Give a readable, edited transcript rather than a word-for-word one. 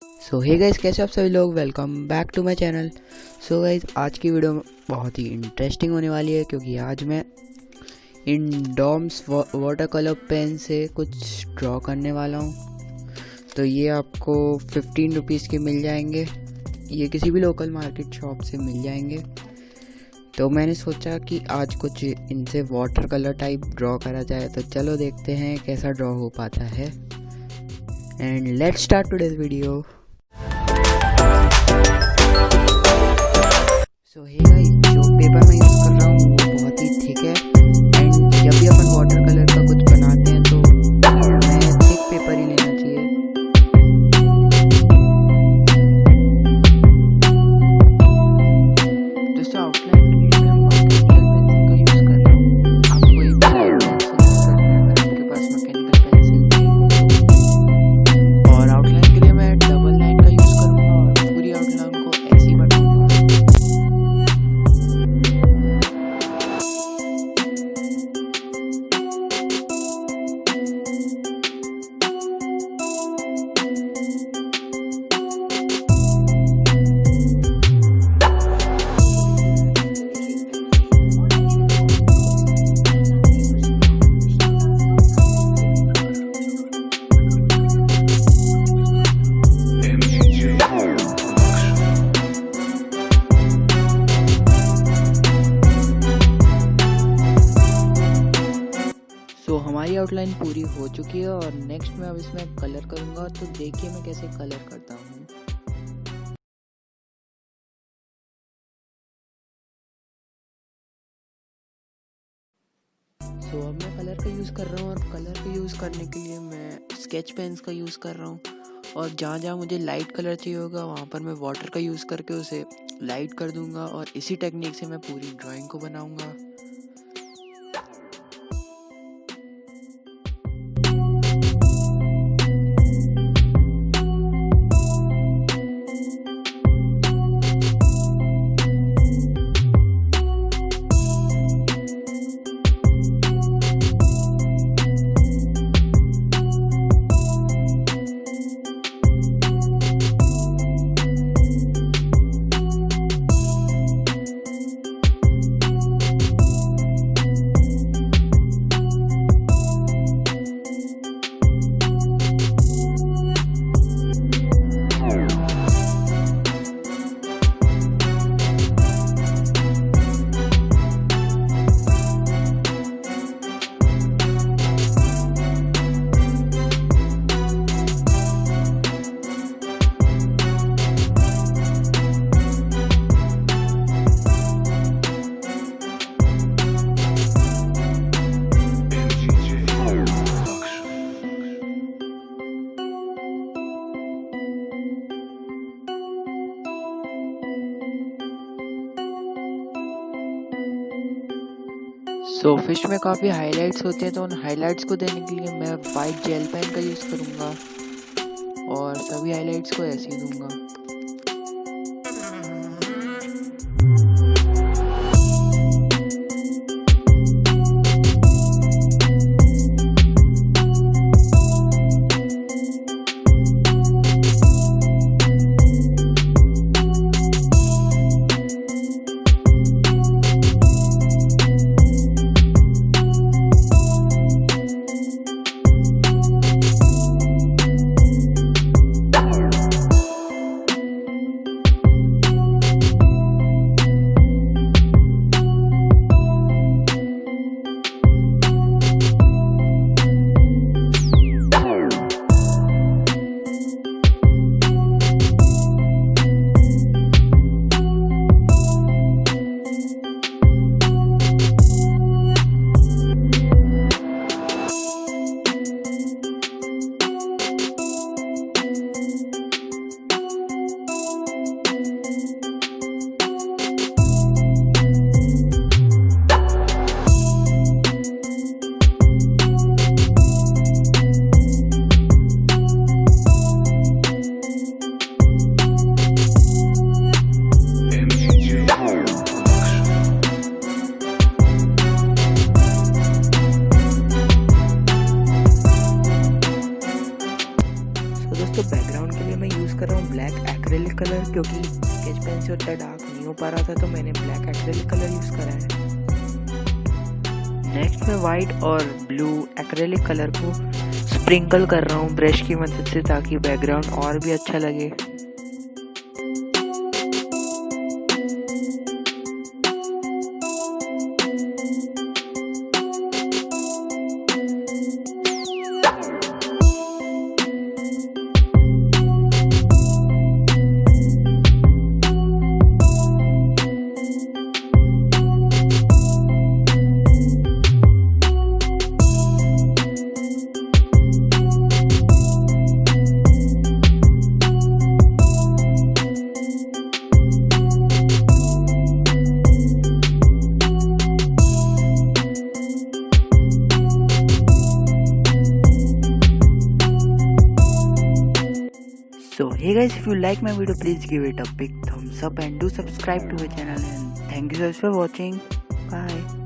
सो hey guys, कैसे आप सभी लोग। Welcome back to my channel. So guys, आज की वीडियो बहुत ही इंटरेस्टिंग होने वाली है क्योंकि आज मैं इन डॉम्स वाटर कलर पेन से कुछ ड्रॉ करने वाला हूँ। तो ये आपको 15 रुपीज़ के मिल जाएंगे। ये किसी भी लोकल मार्केट शॉप से मिल जाएंगे। तो मैंने सोचा कि आज कुछ इनसे वाटर कलर टाइप ड्रॉ करा जाए। तो चलो देखते हैं कैसा ड्रॉ हो पाता है। And let's start today's video. So hey guys, जो पेपर मैं यूज़ कर रहा हूँ वो बहुत ही थिक है। एंड जब भी अपन वाटर कलर का कुछ बनाते हैं तो हमें थिक पेपर ही लेना चाहिए। दोस्तों, आउटलाइन के लिए मैं मैकेनिकल पेंसिल का यूज़ कर रहा हूँ। आप कोई भी पेंसिल यूज़ कर सकते हैं अगर आपके पास मैकेनिकल पेंसिल नहीं। और आउटलाइन के लिए मैं डबल लाइन का यूज़ करूँगा और पूरी आउटलाइन को ऐसे ही बनाऊँगा। तो हमारी आउटलाइन पूरी हो चुकी है और नेक्स्ट मैं अब इसमें कलर करूँगा। तो देखिए मैं कैसे कलर करता हूँ। सो अब मैं कलर का यूज़ कर रहा हूँ और कलर का यूज़ करने के लिए मैं स्केच पेन्स का यूज़ कर रहा हूँ। और जहाँ जहाँ मुझे लाइट कलर चाहिए होगा वहाँ पर मैं वाटर का यूज़ करके उसे लाइट कर दूँगा और इसी टेक्निक से मैं पूरी ड्राइंग को बनाऊँगा। सो फिश में काफ़ी हाइलाइट्स होते हैं, तो उन हाइलाइट्स को देने के लिए मैं वाइट जेल पेन का यूज़ करूँगा और सभी हाइलाइट्स को ऐसे ही दूँगा। रहा हूँ ब्लैक एक्रेलिक कलर, क्योंकि स्केच पेन से उतना डार्क नहीं हो पा रहा था तो मैंने ब्लैक एक्रेलिक कलर यूज़ करा है। नेक्स्ट मैं वाइट और ब्लू एक्रेलिक कलर को स्प्रिंकल कर रहा हूँ ब्रश की मदद से, ताकि बैकग्राउंड और भी अच्छा लगे। So hey guys, if you like my video, please give it a big thumbs up and do subscribe to my channel, and thank you guys for watching. Bye.